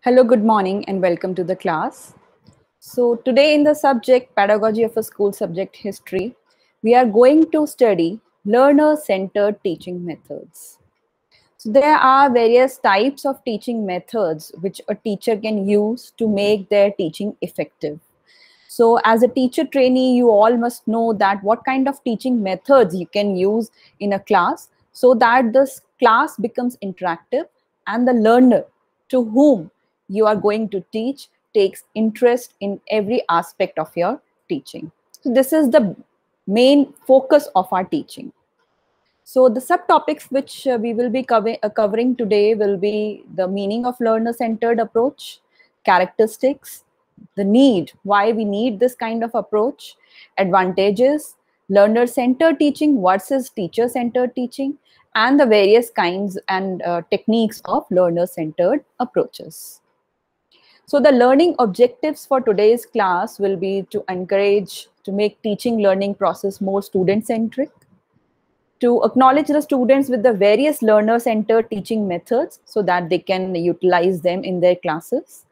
Hello, good morning, and welcome to the class. So, today in the subject Pedagogy of a School Subject History, we are going to study learner centered teaching methods. So, there are various types of teaching methods which a teacher can use to make their teaching effective. So, as a teacher trainee, you all must know that what kind of teaching methods you can use in a class so that this class becomes interactive and the learner to whom you are going to teach takes interest in every aspect of your teaching. So, this is the main focus of our teaching. So the subtopics which we will be covering today will be the meaning of learner-centered approach, characteristics, the need, why we need this kind of approach, advantages, learner-centered teaching versus teacher-centered teaching, and the various kinds and techniques of learner-centered approaches. So the learning objectives for today's class will be to encourage, to make teaching learning process more student-centric, to acknowledge the students with the various learner-centered teaching methods so that they can utilize them in their classes,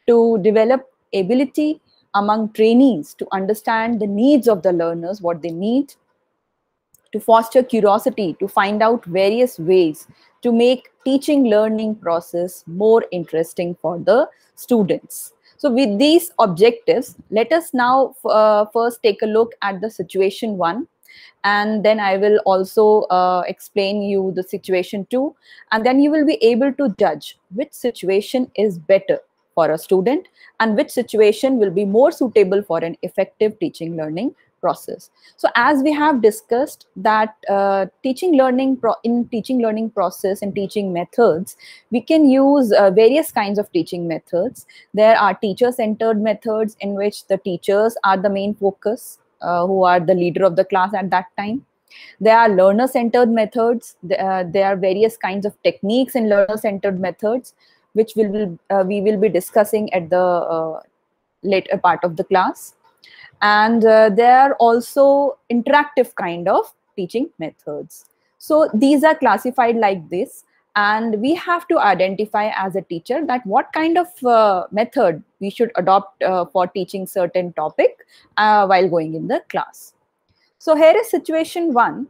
to develop ability among trainees to understand the needs of the learners, what they need, to foster curiosity, to find out various ways to make teaching learning process more interesting for the students. So with these objectives, let us now first take a look at the situation one, and then I will also explain you the situation two, and then you will be able to judge which situation is better for a student and which situation will be more suitable for an effective teaching learning process. So as we have discussed that in teaching learning process and teaching methods, we can use various kinds of teaching methods. There are teacher centered methods in which the teachers are the main focus, who are the leader of the class at that time. There are learner centered methods. There are various kinds of techniques in learner centered methods which we will be discussing at the later part of the class. And there are also interactive kind of teaching methods. So these are classified like this, and we have to identify as a teacher that what kind of method we should adopt for teaching certain topic while going in the class. So here is situation one.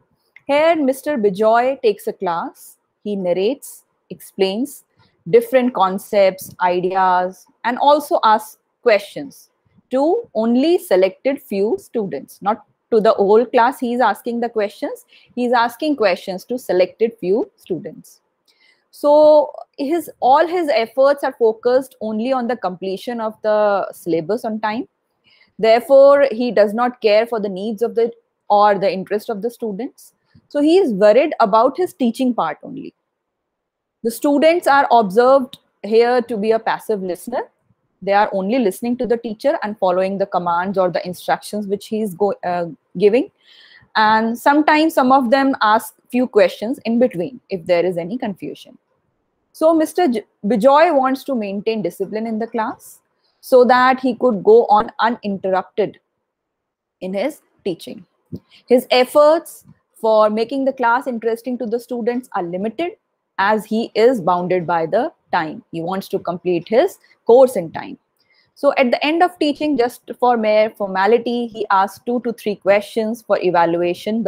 Here Mr. Bijoy takes a class. He narrates, explains different concepts, ideas, and also asks questions to only selected few students, not to the whole class. He is asking the questions. He is asking questions to selected few students. So all his efforts are focused only on the completion of the syllabus on time. Therefore, he does not care for the needs of the or the interest of the students. So he is worried about his teaching part only. The students are observed here to be a passive listener. They are only listening to the teacher and following the commands or the instructions which he is giving. And sometimes some of them ask few questions in between if there is any confusion. So Mr. Bijoy wants to maintain discipline in the class so that he could go on uninterrupted in his teaching. His efforts for making the class interesting to the students are limited as he is bounded by the time. He wants to complete his course in time. So at the end of teaching, just for mere formality, he asks 2 to 3 questions for evaluation,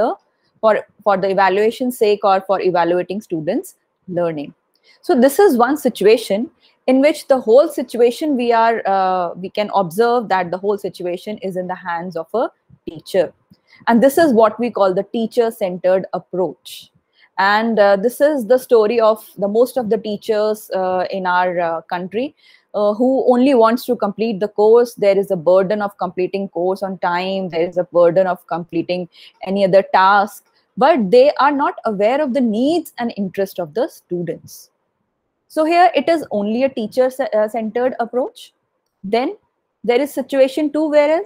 for the evaluation's sake or for evaluating students' learning. So this is one situation in which the whole situation we can observe that the whole situation is in the hands of a teacher. And this is what we call the teacher-centered approach. And this is the story of the most of the teachers in our country who only wants to complete the course. There is a burden of completing course on time. There is a burden of completing any other task, but they are not aware of the needs and interest of the students. So here it is only a teacher-centered approach. Then there is situation two, where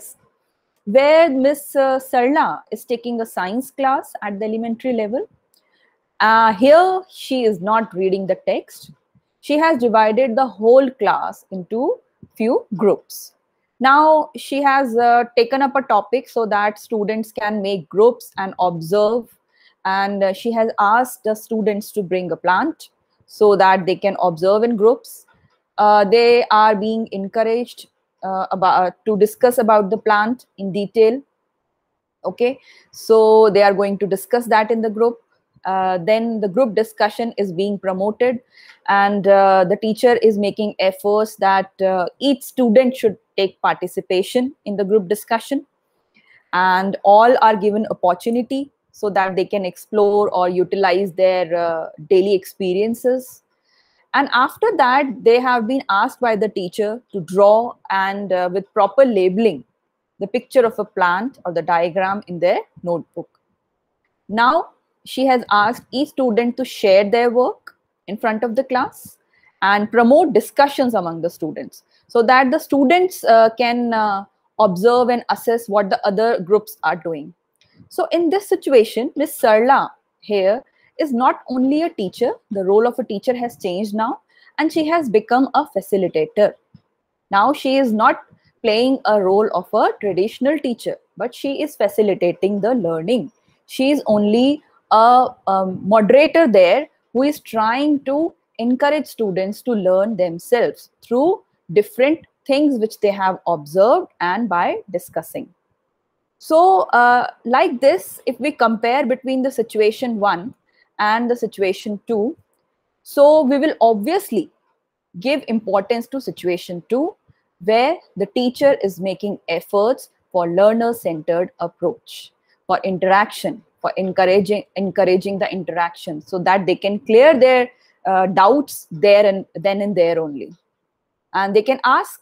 Miss Sarla is taking a science class at the elementary level. Here she is not reading the text. She has divided the whole class into few groups. Now she has taken up a topic so that students can make groups and observe. And she has asked the students to bring a plant so that they can observe in groups. They are being encouraged to discuss about the plant in detail. Okay, so they are going to discuss that in the group. Then the group discussion is being promoted, and the teacher is making efforts that each student should take participation in the group discussion, and all are given opportunity so that they can explore or utilize their daily experiences. And after that, they have been asked by the teacher to draw and with proper labeling the picture of a plant or the diagram in their notebook. Now, she has asked each student to share their work in front of the class and promote discussions among the students so that the students can observe and assess what the other groups are doing. So in this situation, Miss Sarla here is not only a teacher, the role of a teacher has changed now, and she has become a facilitator. Now she is not playing a role of a traditional teacher, but she is facilitating the learning. She is only a moderator there who is trying to encourage students to learn themselves through different things which they have observed and by discussing. So like this, if we compare between the situation 1 and the situation 2, so we will obviously give importance to situation 2, where the teacher is making efforts for learner-centered approach, for interaction, for encouraging the interaction so that they can clear their doubts there and then and there only. And they can ask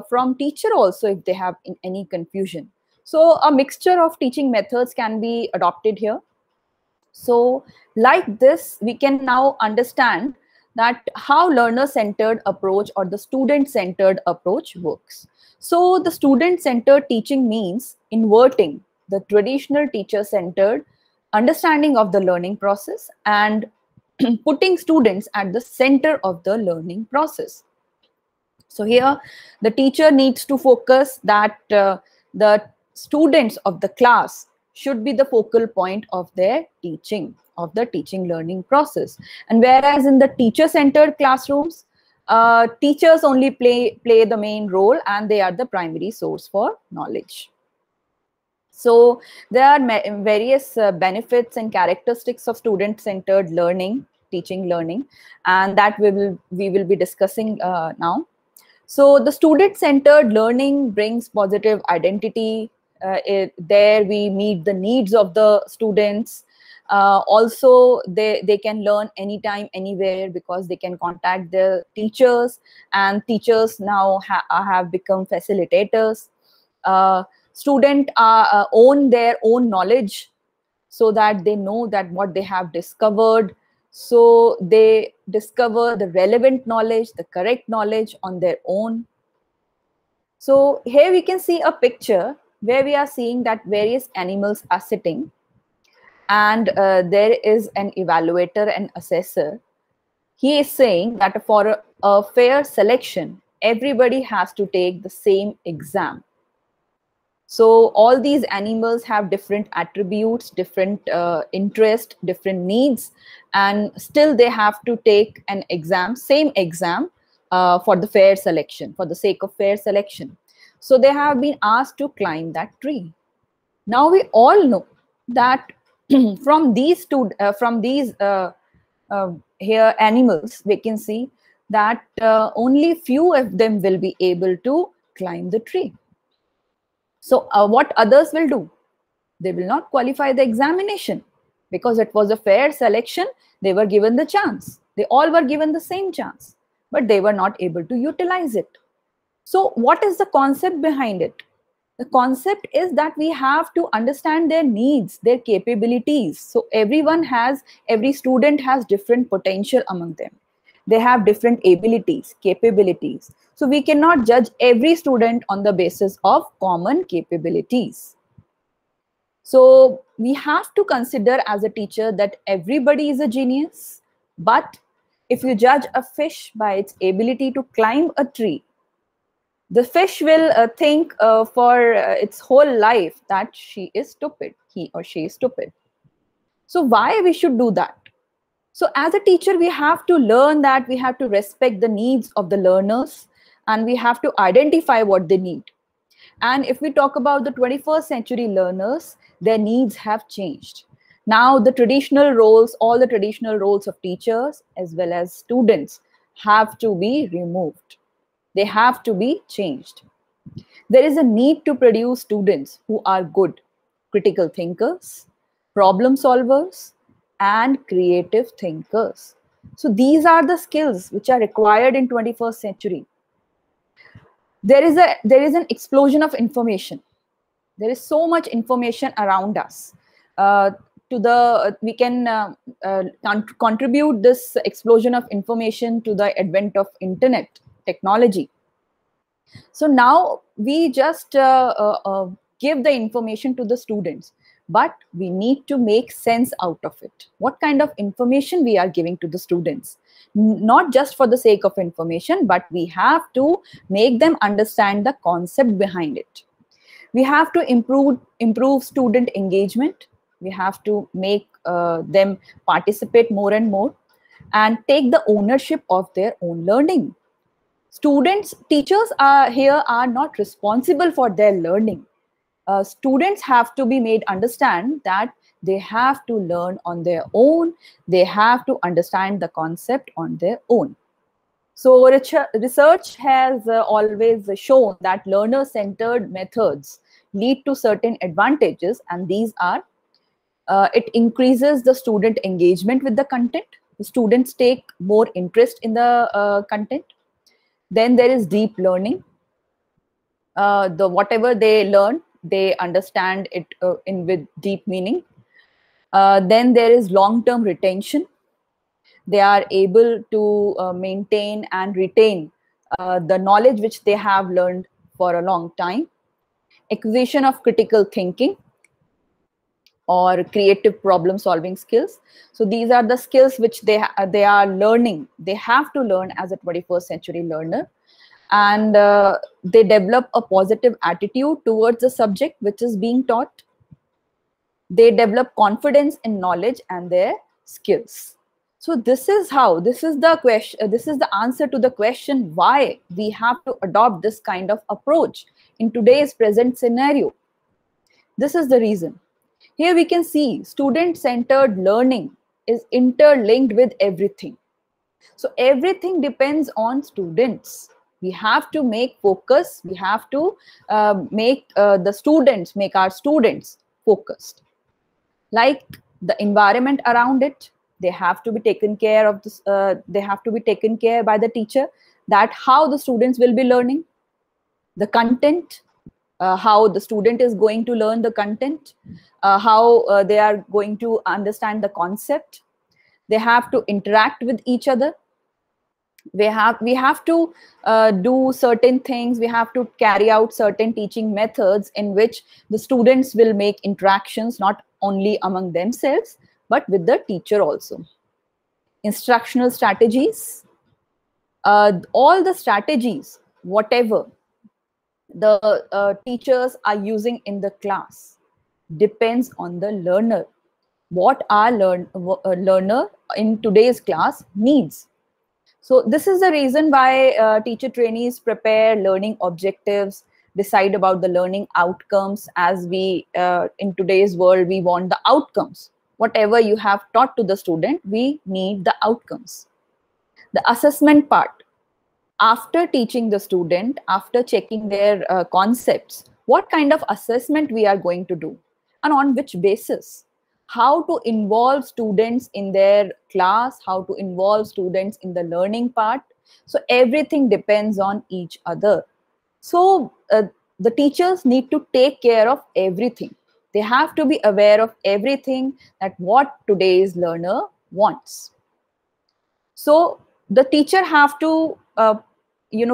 from teacher also if they have any confusion. So a mixture of teaching methods can be adopted here. So like this, we can now understand that how learner-centered approach or the student-centered approach works. So the student-centered teaching means inverting the traditional teacher-centered understanding of the learning process and putting students at the center of the learning process. So here, the teacher needs to focus that the students of the class should be the focal point of their teaching, of the teaching learning process. And whereas in the teacher-centered classrooms, teachers only play the main role and they are the primary source for knowledge. So there are various benefits and characteristics of student-centered learning, teaching learning, and that we will be discussing now. So the student-centered learning brings positive identity. There we meet the needs of the students. Also, they can learn anytime, anywhere, because they can contact their teachers, and teachers now have become facilitators. Students own their own knowledge so that they know that what they have discovered. So they discover the relevant knowledge, the correct knowledge on their own. So here we can see a picture where we are seeing that various animals are sitting, and there is an evaluator and assessor. He is saying that for a fair selection, everybody has to take the same exam. So all these animals have different attributes, different interests, different needs, and still they have to take an exam, same exam, for the fair selection, for the sake of fair selection. So they have been asked to climb that tree. Now we all know that from these here animals, we can see that only few of them will be able to climb the tree. So what others will do? They will not qualify the examination because it was a fair selection. They were given the chance. They all were given the same chance, but they were not able to utilize it. So what is the concept behind it? The concept is that we have to understand their needs, their capabilities. So every student has different potential among them. They have different abilities, capabilities. So we cannot judge every student on the basis of common capabilities. So we have to consider as a teacher that everybody is a genius. But if you judge a fish by its ability to climb a tree, the fish will think for its whole life that he or she is stupid. So why we should do that? So as a teacher, we have to learn that we have to respect the needs of the learners, and we have to identify what they need. And if we talk about the 21st century learners, their needs have changed. Now, the traditional roles, all the traditional roles of teachers as well as students have to be removed. They have to be changed. There is a need to produce students who are good critical thinkers, problem solvers, and creative thinkers. So these are the skills which are required in 21st century. There is an explosion of information. There is so much information around us. To the we can contribute this explosion of information to the advent of internet technology. So now we just give the information to the students, but we need to make sense out of it. What kind of information we are giving to the students? Not just for the sake of information, but we have to make them understand the concept behind it. We have to improve student engagement. We have to make them participate more and more and take the ownership of their own learning. Teachers are not responsible for their learning. Students have to be made understand that they have to learn on their own. They have to understand the concept on their own. So research has always shown that learner-centered methods lead to certain advantages, and these are, it increases the student engagement with the content. The students take more interest in the content. Then there is deep learning. Whatever they learn, they understand it with deep meaning. Then there is long-term retention. They are able to maintain and retain the knowledge which they have learned for a long time. Acquisition of critical thinking or creative problem solving skills. So these are the skills which they are learning. They have to learn as a 21st century learner. And they develop a positive attitude towards the subject which is being taught. They develop confidence in knowledge and their skills. So this is the question, this is the answer to the question why we have to adopt this kind of approach in today's present scenario. This is the reason. Here we can see student-centered learning is interlinked with everything. So everything depends on students. We have to make focus. We have to make our students focused. Like the environment around it, they have to be taken care of. They have to be taken care by the teacher. That how the students will be learning the content, how the student is going to learn the content, how they are going to understand the concept. They have to interact with each other. We have to do certain things. We have to carry out certain teaching methods in which the students will make interactions not only among themselves but with the teacher also. Instructional strategies, all the strategies, whatever the teachers are using in the class depends on the learner. What our learner in today's class needs. So this is the reason why teacher trainees prepare learning objectives, decide about the learning outcomes. As we, in today's world, we want the outcomes. Whatever you have taught to the student, we need the outcomes. The assessment part. After teaching the student, after checking their concepts, what kind of assessment we are going to do and on which basis? How to involve students in their class, how to involve students in the learning part. So everything depends on each other. So the teachers need to take care of everything. They have to be aware of everything that what today's learner wants. So the teacher have to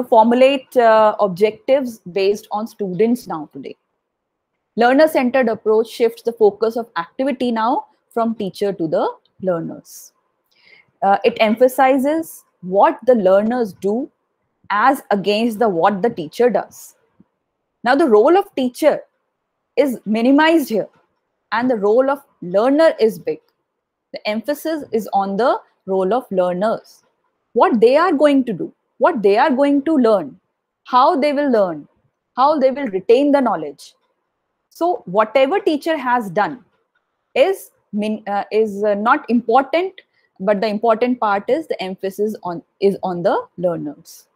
formulate objectives based on students now today. Learner-centered approach shifts the focus of activity now from teacher to the learners. It emphasizes what the learners do as against what the teacher does. Now the role of teacher is minimized here and the role of learner is big. The emphasis is on the role of learners, what they are going to do, what they are going to learn, how they will learn, how they will retain the knowledge. So whatever teacher has done is not important, but the important part is the emphasis on the learners.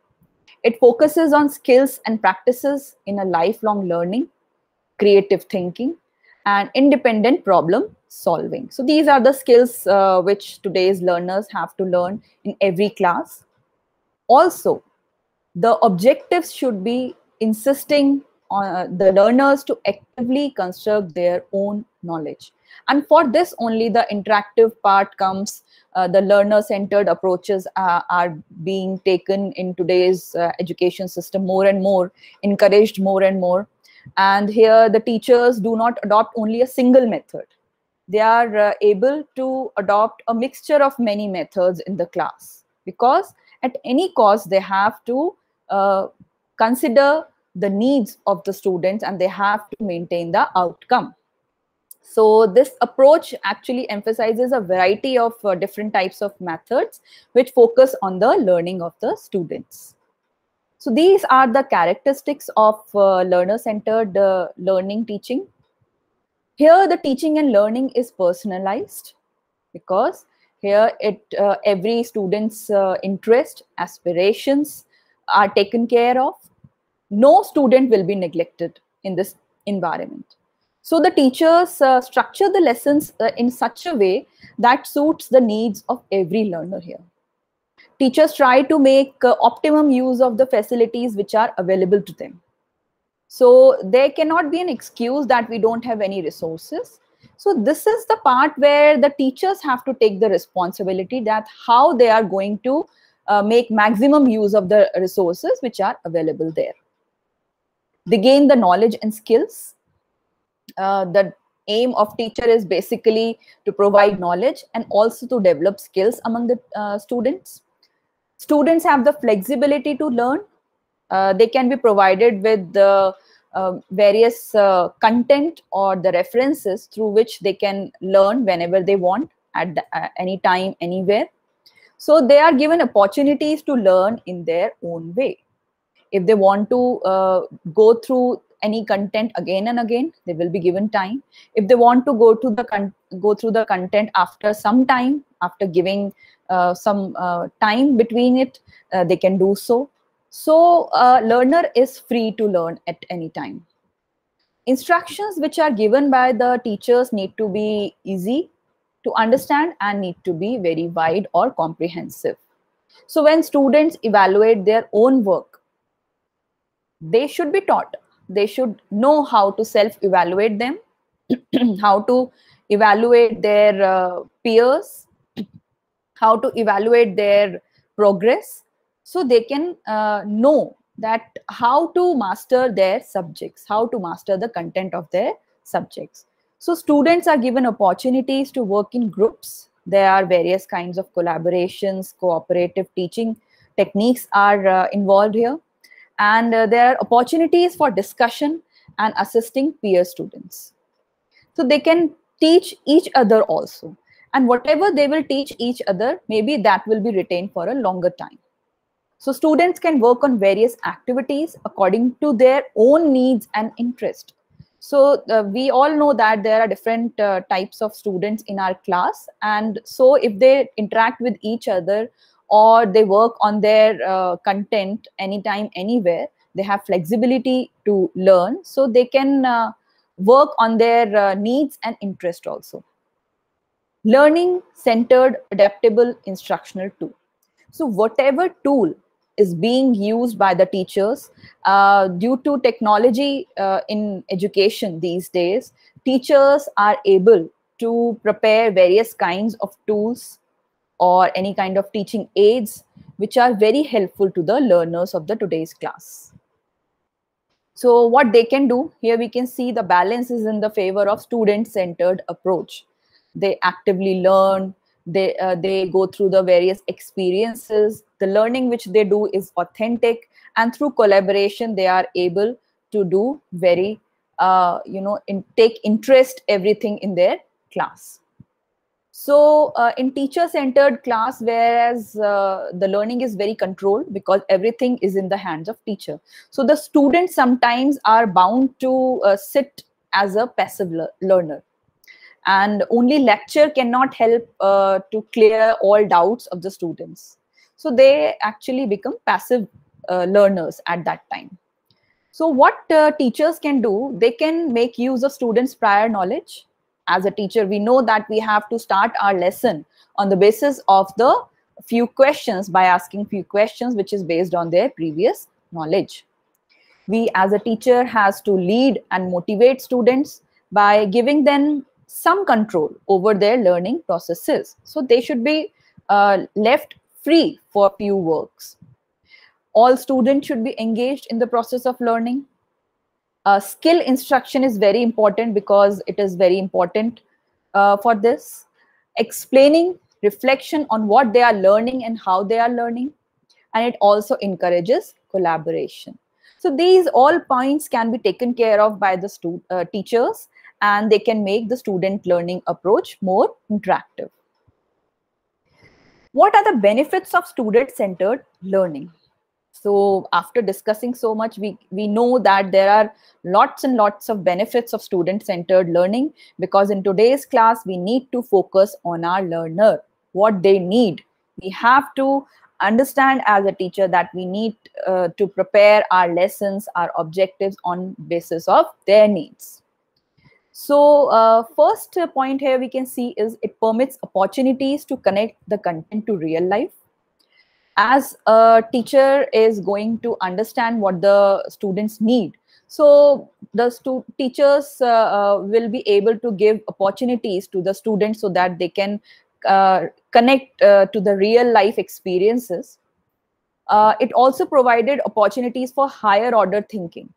It focuses on skills and practices in a lifelong learning, creative thinking, and independent problem solving. So these are the skills which today's learners have to learn in every class. Also, the objectives should be insisting on the learners to actively construct their own knowledge. And for this only the interactive part comes. The learner-centered approaches are being taken in today's education system more and more, encouraged more and more. And here the teachers do not adopt only a single method. They are able to adopt a mixture of many methods in the class, because at any cost they have to consider the needs of the students and they have to maintain the outcome. So this approach actually emphasizes a variety of different types of methods which focus on the learning of the students. So these are the characteristics of learner-centered learning teaching. Here the teaching and learning is personalized, because here every student's interest, aspirations are taken care of. No student will be neglected in this environment. So the teachers structure the lessons in such a way that suits the needs of every learner here. Teachers try to make optimum use of the facilities which are available to them. So there cannot be an excuse that we don't have any resources. So this is the part where the teachers have to take the responsibility that how they are going to make maximum use of the resources which are available there. They gain the knowledge and skills. The aim of teacher is basically to provide knowledge and also to develop skills among the students. Students have the flexibility to learn. They can be provided with the various content or the references through which they can learn whenever they want, at any time, anywhere. So they are given opportunities to learn in their own way. If they want to go through any content again and again, they will be given time. If they want to go through the content after some time, after giving some time between it, they can do so. So learner is free to learn at any time. Instructions which are given by the teachers need to be easy to understand and need to be very wide or comprehensive. So when students evaluate their own work, they should be taught. They should know how to self-evaluate them, how to evaluate their peers, how to evaluate their progress, so they can know that how to master their subjects, how to master the content of their subjects. So students are given opportunities to work in groups. There are various kinds of collaborations, cooperative teaching techniques are involved here. And there are opportunities for discussion and assisting peer students. So they can teach each other also. And whatever they will teach each other, maybe that will be retained for a longer time. So students can work on various activities according to their own needs and interest. So we all know that there are different types of students in our class. And so if they interact with each other or they work on their content anytime, anywhere, they have flexibility to learn. So they can work on their needs and interest also. Learning-centered adaptable instructional tool. So whatever tool is being used by the teachers, due to technology in education these days, teachers are able to prepare various kinds of tools or any kind of teaching aids which are very helpful to the learners of the today's class. So what they can do, here we can see the balance is in the favor of student-centered approach. They actively learn, they go through the various experiences. The learning which they do is authentic, and through collaboration they are able to do very take interest everything in their class. So in teacher-centered class, whereas the learning is very controlled because everything is in the hands of teacher. So the students sometimes are bound to sit as a passive learner. And only lecture cannot help to clear all doubts of the students. So they actually become passive learners at that time. So what teachers can do, they can make use of students' prior knowledge. As a teacher, we know that we have to start our lesson on the basis of the few questions, by asking few questions which is based on their previous knowledge. We as a teacher has to lead and motivate students by giving them some control over their learning processes. So they should be left free for few works. All students should be engaged in the process of learning. Skill instruction is very important because it is very important for this. Explaining, reflection on what they are learning and how they are learning. And it also encourages collaboration. So these all points can be taken care of by the teachers, and they can make the student learning approach more interactive. What are the benefits of student-centered learning? So after discussing so much, we know that there are lots and lots of benefits of student-centered learning, because in today's class, we need to focus on our learner, what they need. We have to understand as a teacher that we need to prepare our lessons, our objectives on basis of their needs. So first point here we can see is it permits opportunities to connect the content to real life. As a teacher is going to understand what the students need, so the teachers will be able to give opportunities to the students so that they can connect to the real life experiences. It also provided opportunities for higher order thinking.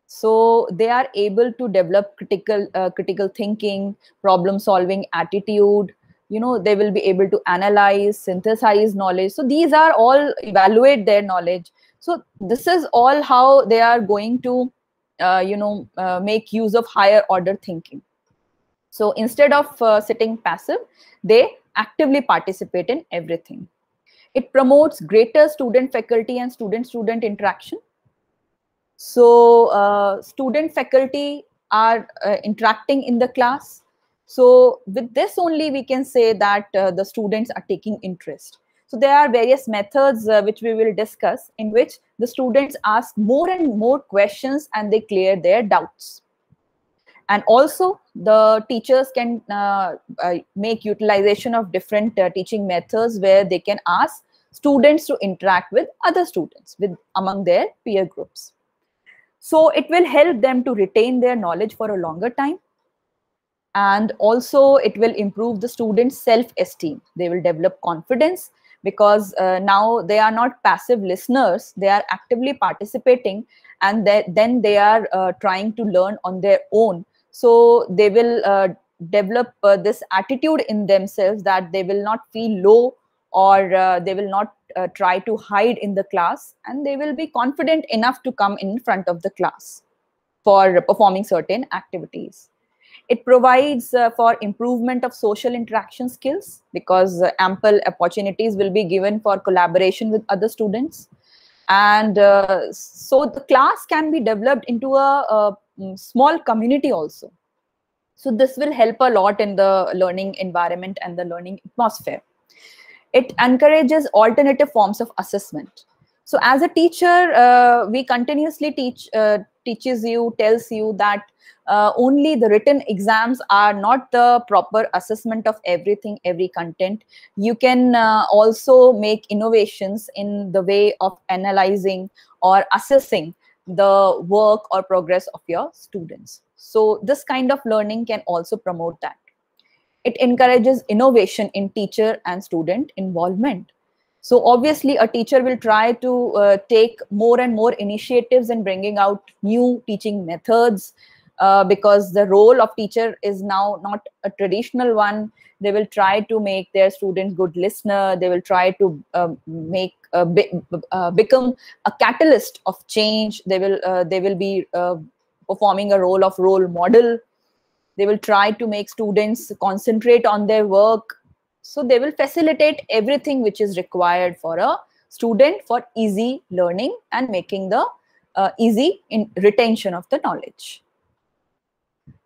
So they are able to develop critical thinking, problem solving attitude. They will be able to analyze, synthesize knowledge. So these are all evaluate their knowledge. So this is all how they are going to make use of higher order thinking. So instead of sitting passive, they actively participate in everything. It promotes greater student faculty and student interaction. So student faculty are interacting in the class. So with this only we can say that the students are taking interest. So there are various methods which we will discuss, in which the students ask more and more questions and they clear their doubts. And also the teachers can make utilization of different teaching methods, where they can ask students to interact with other students among their peer groups. So it will help them to retain their knowledge for a longer time. And also it will improve the students' self-esteem. They will develop confidence, because now they are not passive listeners, they are actively participating, and then they are trying to learn on their own. So they will develop this attitude in themselves, that they will not feel low, or they will not try to hide in the class, and they will be confident enough to come in front of the class for performing certain activities. It provides for improvement of social interaction skills, because ample opportunities will be given for collaboration with other students. And so the class can be developed into a small community also. So this will help a lot in the learning environment and the learning atmosphere. It encourages alternative forms of assessment. So as a teacher, we continuously tells you that only the written exams are not the proper assessment of everything, every content. You can also make innovations in the way of analyzing or assessing the work or progress of your students. So this kind of learning can also promote that. It encourages innovation in teacher and student involvement. So obviously a teacher will try to take more and more initiatives in bringing out new teaching methods, because the role of teacher is now not a traditional one. They will try to make their students good listener. They will try to become a catalyst of change. They will be performing a role of role model. They will try to make students concentrate on their work. So they will facilitate everything which is required for a student for easy learning and making the easy retention of the knowledge.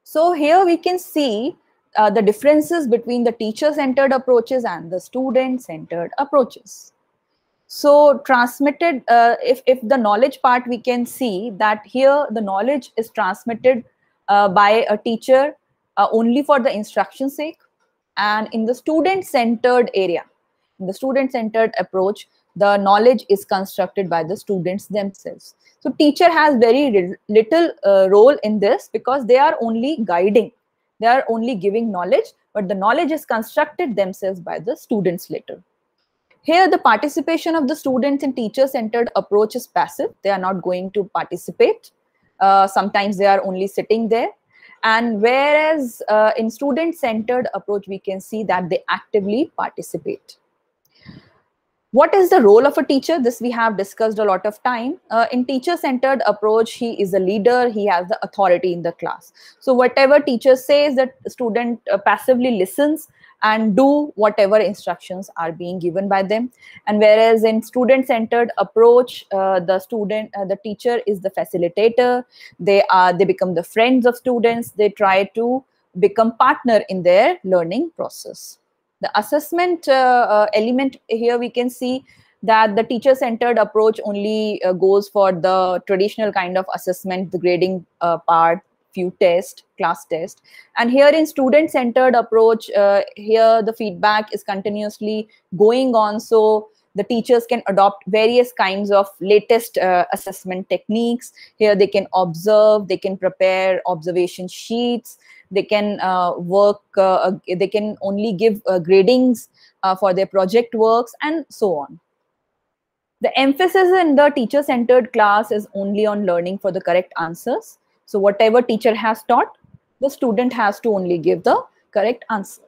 So here we can see the differences between the teacher-centered approaches and the student-centered approaches. So transmitted, if the knowledge part, we can see that here the knowledge is transmitted by a teacher only for the instruction sake. And in the student-centered area, in the student-centered approach, the knowledge is constructed by the students themselves. So teacher has very little role in this, because they are only guiding, they are only giving knowledge, but the knowledge is constructed themselves by the students later. Here, the participation of the students in teacher-centered approach is passive. They are not going to participate. Sometimes they are only sitting there. And whereas in student-centered approach, we can see that they actively participate. What is the role of a teacher? This we have discussed a lot of time. In teacher-centered approach, he is a leader. He has the authority in the class. So whatever teacher says, that student passively listens and do whatever instructions are being given by them. And whereas in student-centered approach, the teacher is the facilitator. They become the friends of students. They try to become partner in their learning process. The assessment element here, we can see that the teacher-centered approach only goes for the traditional kind of assessment, the grading part, few tests, class test. And here in student-centered approach, here the feedback is continuously going on. So the teachers can adopt various kinds of latest assessment techniques. Here they can observe, they can prepare observation sheets, they can they can only give gradings for their project works, and so on. The emphasis in the teacher-centered class is only on learning for the correct answers. So whatever teacher has taught, the student has to only give the correct answer.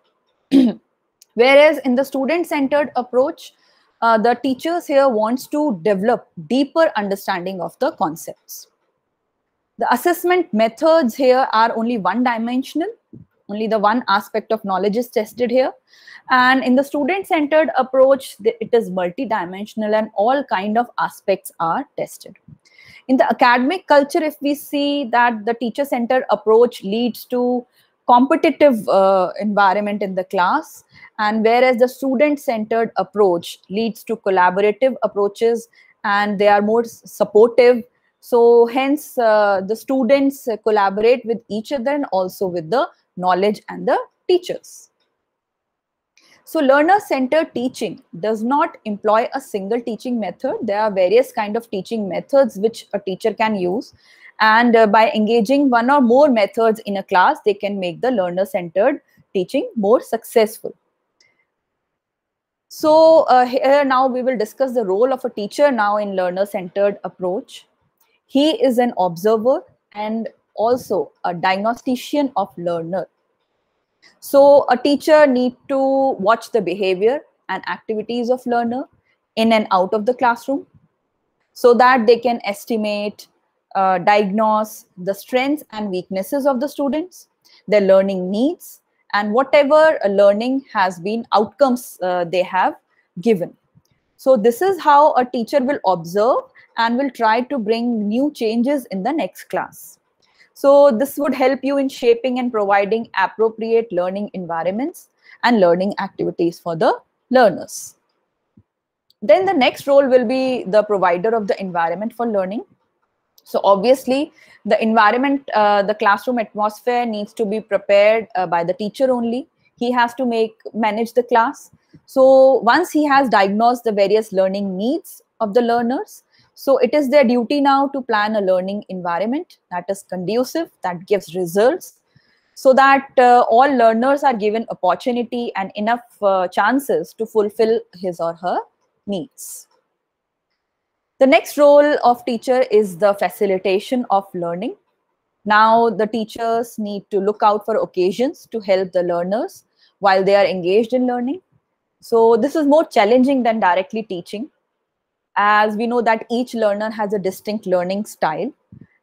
Whereas in the student-centered approach, the teachers here wants to develop deeper understanding of the concepts. The assessment methods here are only one-dimensional. Only the one aspect of knowledge is tested here. And in the student-centered approach, it is multi-dimensional and all kind of aspects are tested. In the academic culture, if we see that the teacher-centered approach leads to competitive environment in the class, and whereas the student-centered approach leads to collaborative approaches and they are more supportive. So hence the students collaborate with each other and also with the knowledge and the teachers. So learner-centered teaching does not employ a single teaching method. There are various kinds of teaching methods which a teacher can use. And by engaging one or more methods in a class, they can make the learner-centered teaching more successful. So here now we will discuss the role of a teacher now in learner-centered approach. He is an observer and also a diagnostician of learner. So a teacher needs to watch the behavior and activities of learner in and out of the classroom so that they can estimate, diagnose the strengths and weaknesses of the students, their learning needs, and whatever learning has been outcomes they have given. So this is how a teacher will observe and will try to bring new changes in the next class. So this would help you in shaping and providing appropriate learning environments and learning activities for the learners. Then the next role will be the provider of the environment for learning. So obviously the environment, the classroom atmosphere needs to be prepared by the teacher only. He has to manage the class. So once he has diagnosed the various learning needs of the learners, so it is their duty now to plan a learning environment that is conducive, that gives results, so that all learners are given opportunity and enough chances to fulfill his or her needs. The next role of teacher is the facilitation of learning. Now the teachers need to look out for occasions to help the learners while they are engaged in learning. So this is more challenging than directly teaching, as we know that each learner has a distinct learning style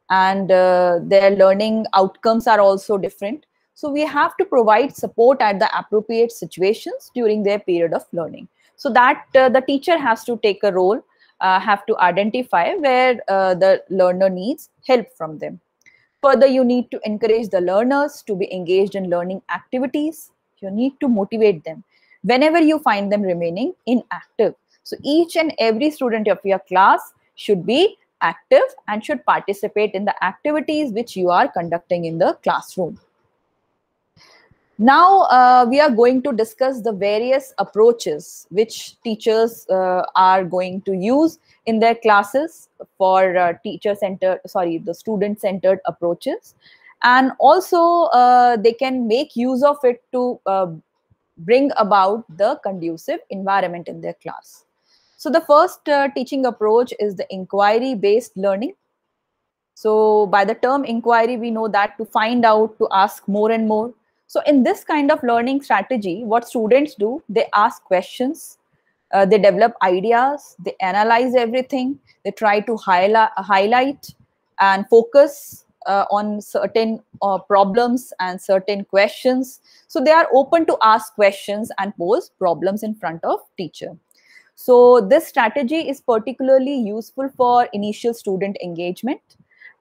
and their learning outcomes are also different. So we have to provide support at the appropriate situations during their period of learning. So that the teacher has to take a role, have to identify where the learner needs help from them. Further, you need to encourage the learners to be engaged in learning activities. You need to motivate them whenever you find them remaining inactive. So each and every student of your class should be active and should participate in the activities which you are conducting in the classroom. Now, we are going to discuss the various approaches which teachers are going to use in their classes for the student-centered approaches. And also, they can make use of it to bring about the conducive environment in their class. So the first teaching approach is the inquiry-based learning. So by the term inquiry, we know that to find out, to ask more and more. So in this kind of learning strategy, what students do, they ask questions, they develop ideas, they analyze everything, they try to highlight and focus on certain problems and certain questions. So they are open to ask questions and pose problems in front of teacher. So this strategy is particularly useful for initial student engagement,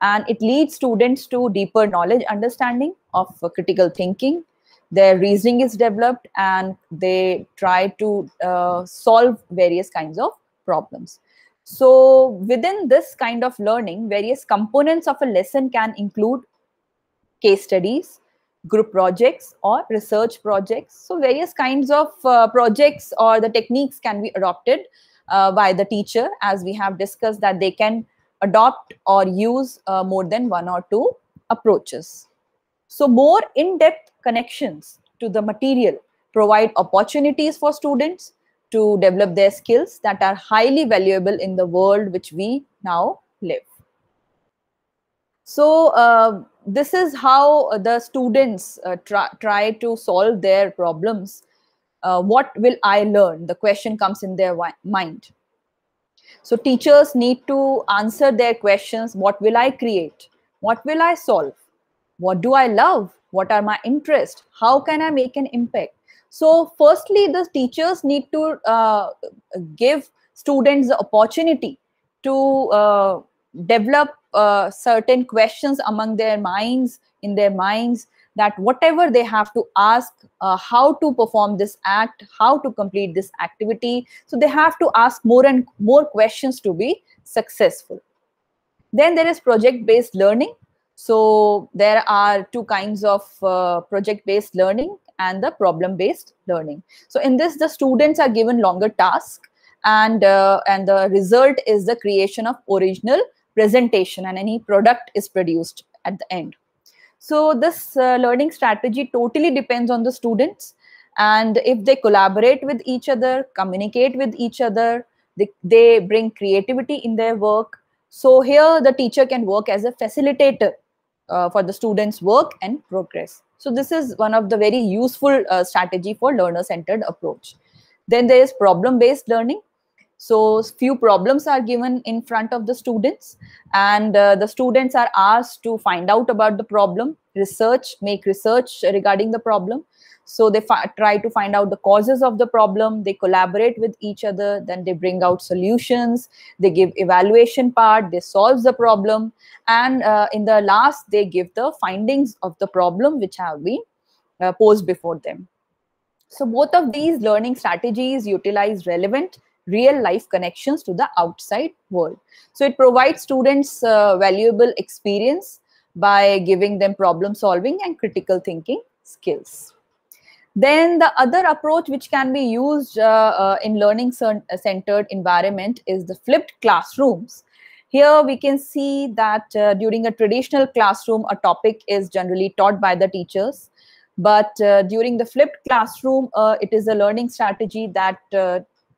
and it leads students to deeper knowledge understanding of critical thinking. Their reasoning is developed and they try to solve various kinds of problems. So within this kind of learning, various components of a lesson can include case studies, group projects, or research projects. So various kinds of projects or the techniques can be adopted by the teacher, as we have discussed that they can adopt or use more than one or two approaches. So more in-depth connections to the material provide opportunities for students to develop their skills that are highly valuable in the world which we now live. So this is how the students try to solve their problems. What will I learn? The question comes in their mind. So teachers need to answer their questions. What will I create? What will I solve? What do I love? What are my interests? How can I make an impact? So firstly, the teachers need to give students the opportunity to develop certain questions among their minds, in their minds, that whatever they have to ask, how to perform this act, how to complete this activity. So they have to ask more and more questions to be successful. Then there is project-based learning. So there are two kinds of project-based learning and the problem-based learning. So in this, the students are given longer tasks, and the result is the creation of original presentation, and any product is produced at the end. So this learning strategy totally depends on the students, and if they collaborate with each other, communicate with each other, they bring creativity in their work. So here the teacher can work as a facilitator for the students' work and progress. So this is one of the very useful strategy for learner-centered approach. Then there is problem-based learning. So few problems are given in front of the students, and the students are asked to find out about the problem, make research regarding the problem. So they try to find out the causes of the problem, they collaborate with each other, then they bring out solutions, they give evaluation part, they solve the problem, and in the last, they give the findings of the problem which have been posed before them. So both of these learning strategies utilize relevant real life connections to the outside world. So it provides students valuable experience by giving them problem solving and critical thinking skills. Then the other approach which can be used in learning centered environment is the flipped classrooms. Here we can see that during a traditional classroom, a topic is generally taught by the teachers. But during the flipped classroom, it is a learning strategy that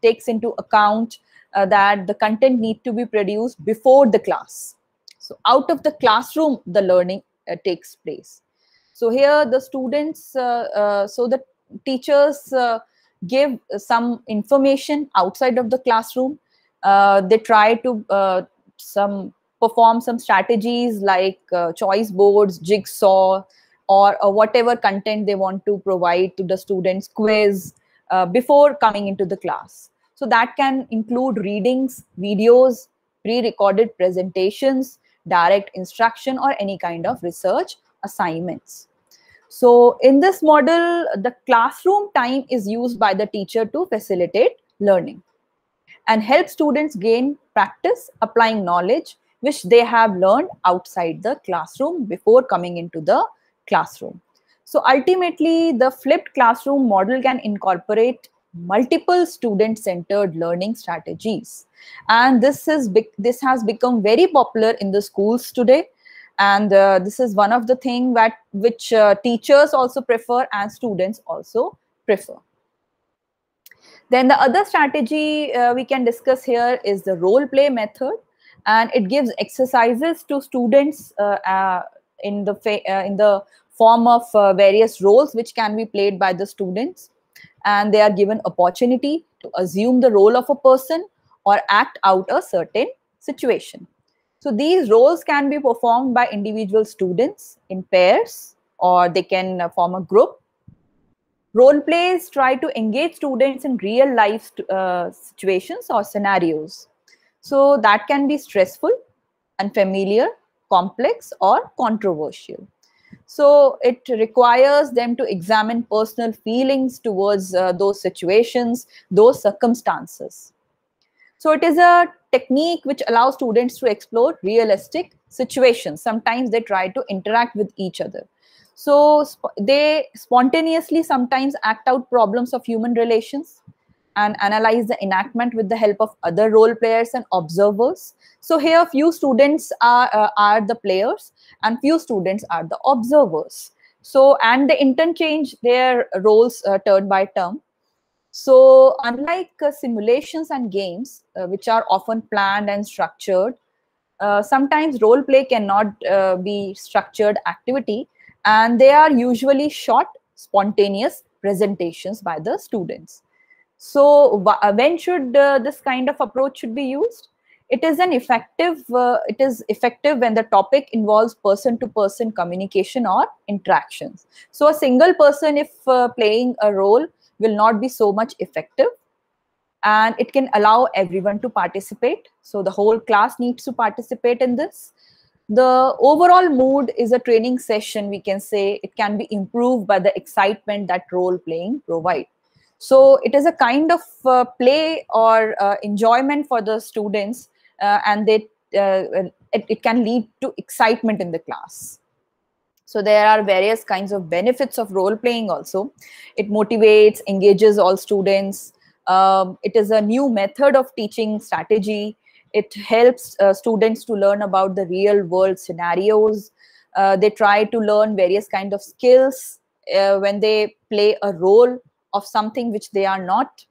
takes into account that the content need to be produced before the class. So out of the classroom, the learning takes place. So here the students, so the teachers give some information outside of the classroom. They try to perform some strategies like choice boards, jigsaw, or whatever content they want to provide to the students, quiz, before coming into the class. So that can include readings, videos, pre-recorded presentations, direct instruction, or any kind of research assignments. So in this model, the classroom time is used by the teacher to facilitate learning and help students gain practice applying knowledge which they have learned outside the classroom before coming into the classroom. So ultimately, the flipped classroom model can incorporate multiple student-centered learning strategies. And this has become very popular in the schools today. And this is one of the things that which teachers also prefer and students also prefer. Then the other strategy we can discuss here is the role play method, and it gives exercises to students in the form of various roles which can be played by the students, and they are given opportunity to assume the role of a person or act out a certain situation. So these roles can be performed by individual students in pairs, or they can form a group. Role plays try to engage students in real life situations or scenarios. So that can be stressful, unfamiliar, complex, or controversial. So it requires them to examine personal feelings towards those situations, those circumstances. So it is a technique which allows students to explore realistic situations. Sometimes they try to interact with each other. So they spontaneously sometimes act out problems of human relations and analyze the enactment with the help of other role players and observers. So here few students are the players and few students are the observers. So, and they interchange their roles turn by turn. So unlike simulations and games, which are often planned and structured, sometimes role play cannot be structured activity, and they are usually short, spontaneous presentations by the students. So when should this kind of approach should be used? It is effective when the topic involves person-to-person communication or interactions. So a single person, if playing a role, will not be so much effective, and it can allow everyone to participate. So the whole class needs to participate in this. The overall mood is a training session, we can say. It can be improved by the excitement that role playing provide. So it is a kind of play or enjoyment for the students, and it can lead to excitement in the class. So there are various kinds of benefits of role playing also. It motivates, engages all students. It is a new method of teaching strategy. It helps students to learn about the real world scenarios. They try to learn various kind of skills when they play a role of something which they are not.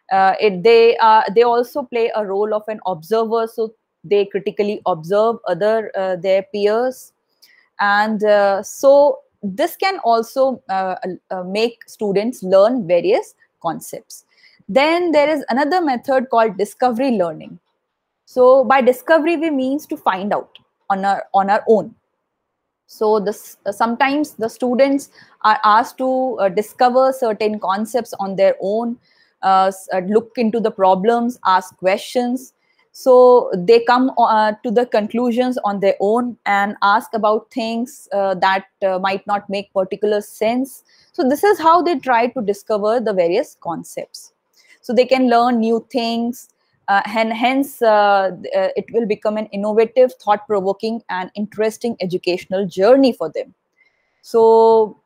They also play a role of an observer, so they critically observe their peers, and so this can also make students learn various concepts. Then there is another method called discovery learning. So by discovery, we means to find out on our own. So this sometimes the students are asked to discover certain concepts on their own, look into the problems, ask questions. So they come to the conclusions on their own and ask about things that might not make particular sense. So this is how they try to discover the various concepts. So they can learn new things, and hence it will become an innovative, thought-provoking, and interesting educational journey for them. So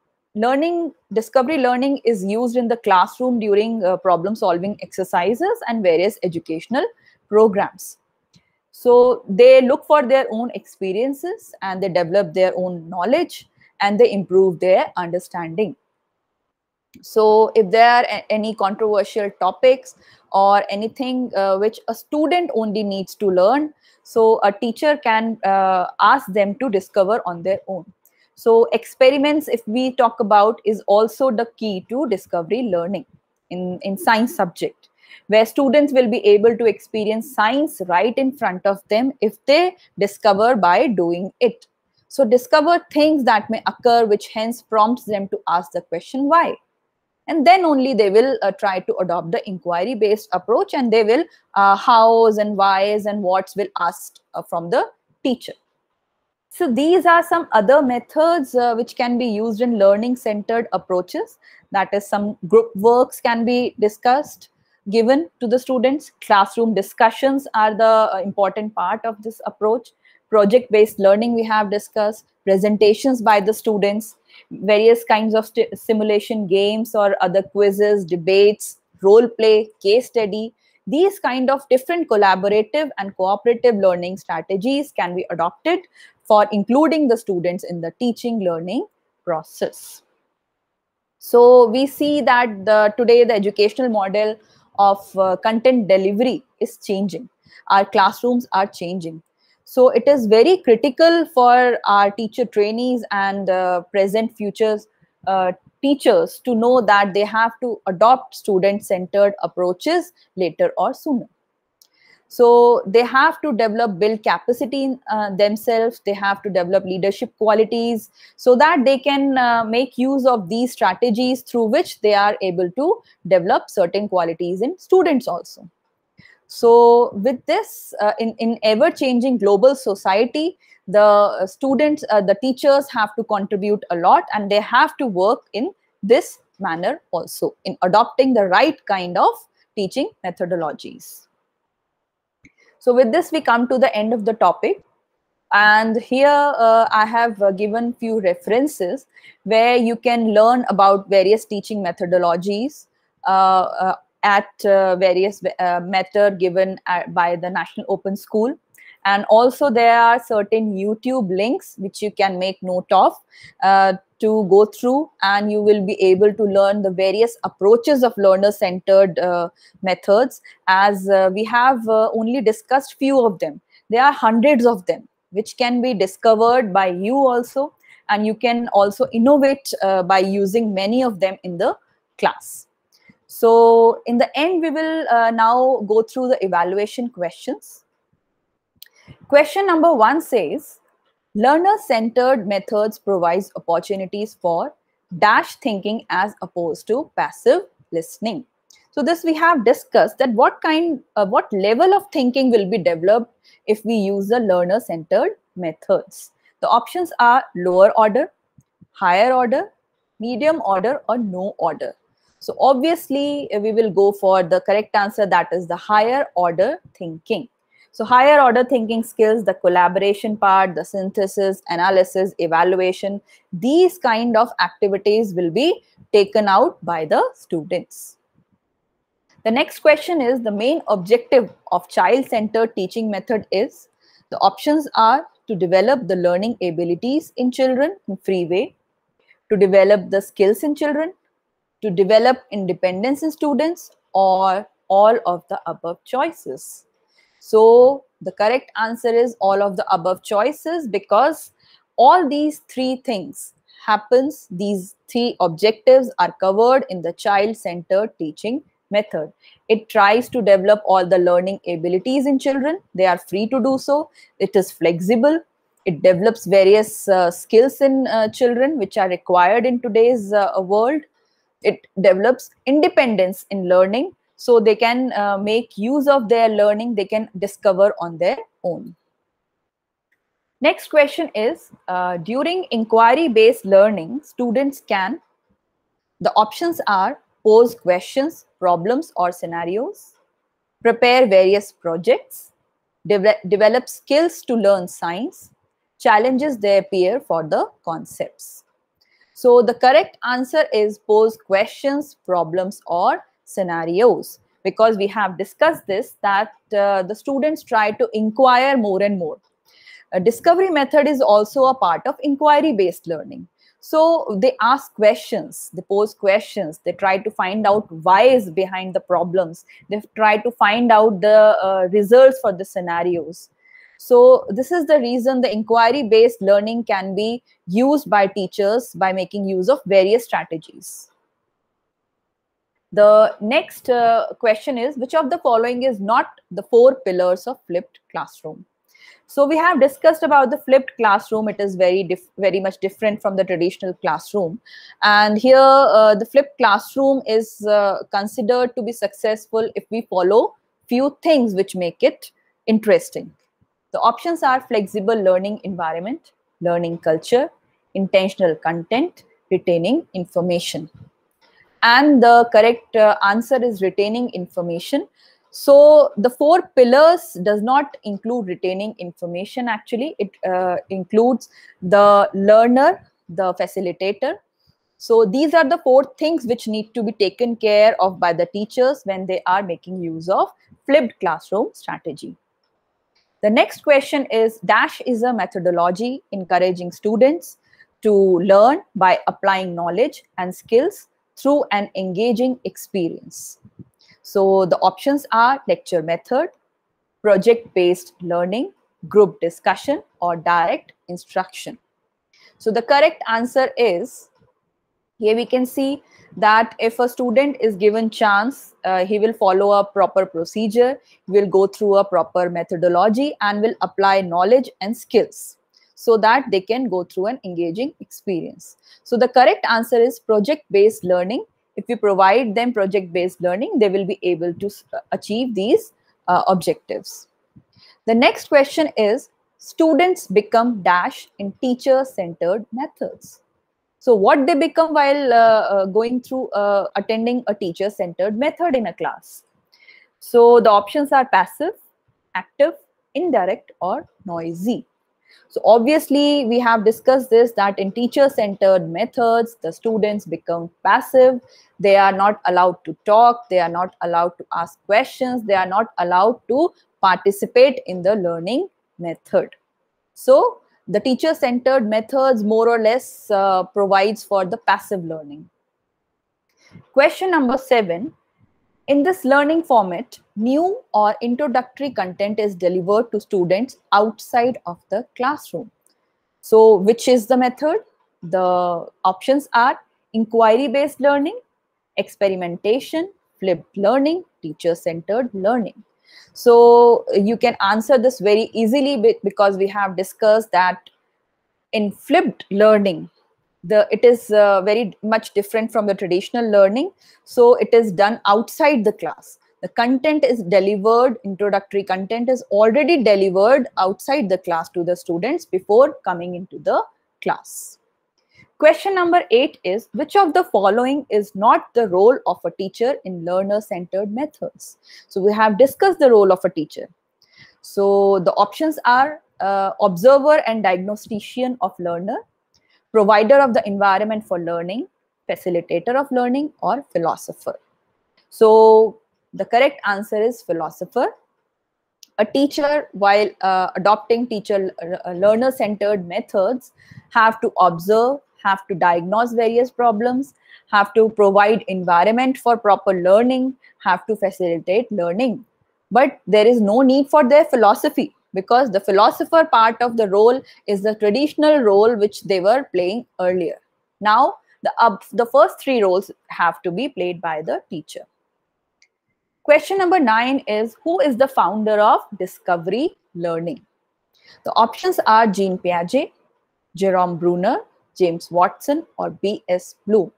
discovery learning is used in the classroom during problem-solving exercises and various educational programs. So they look for their own experiences and they develop their own knowledge and they improve their understanding. So if there are any controversial topics or anything which a student only needs to learn, so a teacher can ask them to discover on their own. So experiments, if we talk about, is also the key to discovery learning in science subject, where students will be able to experience science right in front of them if they discover by doing it. So discover things that may occur, which hence prompts them to ask the question why. And then only they will try to adopt the inquiry based approach, and they will hows and whys and whats will ask from the teacher. So these are some other methods which can be used in learning centered approaches. That is, some group works can be discussed, given to the students. Classroom discussions are the important part of this approach. Project based learning we have discussed, presentations by the students, various kinds of simulation games or other quizzes, debates, role play, case study. These kind of different collaborative and cooperative learning strategies can be adopted for including the students in the teaching learning process. So we see that today the educational model of content delivery is changing. Our classrooms are changing. So it is very critical for our teacher trainees and present futures teachers to know that they have to adopt student-centered approaches later or sooner. So they have to build capacity in themselves. They have to develop leadership qualities so that they can make use of these strategies through which they are able to develop certain qualities in students also. So with this, in ever-changing global society, the students, the teachers have to contribute a lot, and they have to work in this manner also in adopting the right kind of teaching methodologies. So with this, we come to the end of the topic. And here I have given few references where you can learn about various teaching methodologies at various method given by the National Open School. And also there are certain YouTube links which you can make note of to go through, and you will be able to learn the various approaches of learner-centered methods, as we have only discussed few of them. There are hundreds of them which can be discovered by you also, and you can also innovate by using many of them in the class. So in the end, we will now go through the evaluation questions. Question number 1 says, learner-centered methods provides opportunities for dash thinking as opposed to passive listening. So this we have discussed, that what level of thinking will be developed if we use the learner-centered methods. The options are lower order, higher order, medium order, or no order. So obviously we will go for the correct answer, that is the higher order thinking. So higher order thinking skills, the collaboration part, the synthesis, analysis, evaluation, these kind of activities will be taken out by the students. The next question is, the main objective of child-centered teaching method is, the options are to develop the learning abilities in children in free way, to develop the skills in children, to develop independence in students, or all of the above choices. So the correct answer is all of the above choices, because all these three things happens, these three objectives are covered in the child-centered teaching method. It tries to develop all the learning abilities in children. They are free to do so. It is flexible. It develops various skills in children which are required in today's world. It develops independence in learning, so they can make use of their learning, they can discover on their own. Next question is, during inquiry-based learning, students can, the options are pose questions, problems, or scenarios, prepare various projects, develop skills to learn science, challenges their peer for the concepts. So the correct answer is pose questions, problems, or scenarios, because we have discussed this, that the students try to inquire more and more. A discovery method is also a part of inquiry-based learning. So they ask questions, they pose questions, they try to find out whys behind the problems, they try to find out the results for the scenarios. So this is the reason the inquiry-based learning can be used by teachers by making use of various strategies. The next question is, which of the following is not the 4 pillars of flipped classroom? So we have discussed about the flipped classroom. It is very much different from the traditional classroom. And here the flipped classroom is considered to be successful if we follow few things which make it interesting. The options are flexible learning environment, learning culture, intentional content, retaining information. And the correct answer is retaining information. So the four pillars does not include retaining information. Actually, it includes the learner, the facilitator. So these are the four things which need to be taken care of by the teachers when they are making use of flipped classroom strategy. The next question is, DASH is a methodology encouraging students to learn by applying knowledge and skills through an engaging experience. So the options are lecture method, project-based learning, group discussion, or direct instruction. So the correct answer is, here we can see that if a student is given chance, he will follow a proper procedure, will go through a proper methodology and will apply knowledge and skills so that they can go through an engaging experience. So the correct answer is project-based learning. If we provide them project-based learning, they will be able to achieve these objectives. The next question is, students become DASH in teacher-centered methods. So what they become while going through attending a teacher-centered method in a class? So the options are passive, active, indirect, or noisy. So obviously we have discussed this, that in teacher-centered methods, the students become passive. They are not allowed to talk. They are not allowed to ask questions. They are not allowed to participate in the learning method. So the teacher-centered methods more or less provides for the passive learning. Question number 7. In this learning format, new or introductory content is delivered to students outside of the classroom. So which is the method? The options are inquiry-based learning, experimentation, flipped learning, teacher-centered learning. So you can answer this very easily because we have discussed that in flipped learning, it is very much different from the traditional learning. So it is done outside the class. The content is delivered, introductory content is already delivered outside the class to the students before coming into the class. Question number 8 is, which of the following is not the role of a teacher in learner-centered methods? So we have discussed the role of a teacher. So the options are observer and diagnostician of learner, provider of the environment for learning, facilitator of learning, or philosopher. So the correct answer is philosopher. A teacher, while adopting learner-centered methods, have to observe, have to diagnose various problems, have to provide environment for proper learning, have to facilitate learning. But there is no need for their philosophy, because the philosopher part of the role is the traditional role which they were playing earlier. Now, the first 3 roles have to be played by the teacher. Question number 9 is, who is the founder of discovery learning? The options are Jean Piaget, Jerome Bruner, James Watson, or B.S. Bloom.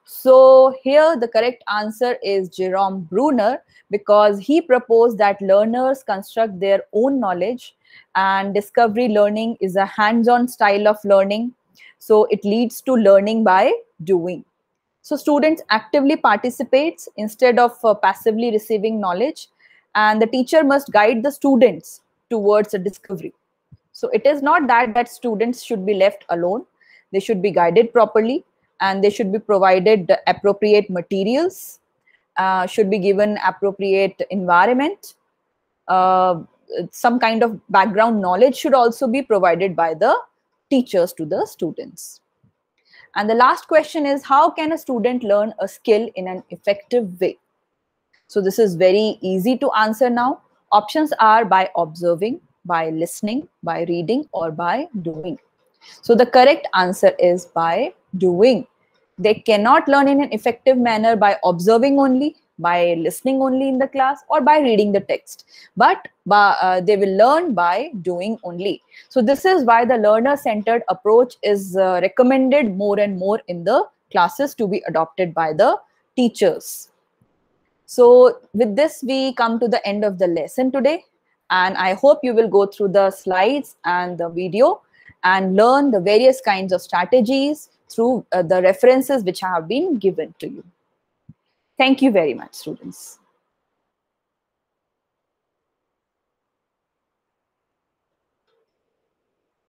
So here the correct answer is Jerome Bruner, because he proposed that learners construct their own knowledge, and discovery learning is a hands-on style of learning. So it leads to learning by doing. So students actively participates instead of passively receiving knowledge, and the teacher must guide the students towards a discovery. So it is not that students should be left alone. They should be guided properly, and they should be provided the appropriate materials, should be given appropriate environment. Some kind of background knowledge should also be provided by the teachers to the students. And the last question is, how can a student learn a skill in an effective way? So this is very easy to answer now. Options are by observing, by listening, by reading, or by doing. So the correct answer is by doing. They cannot learn in an effective manner by observing only. by listening only in the class or by reading the text, but they will learn by doing only. So this is why the learner-centered approach is recommended more and more in the classes to be adopted by the teachers. So with this, we come to the end of the lesson today. And I hope you will go through the slides and the video and learn the various kinds of strategies through the references which have been given to you. Thank you very much, students.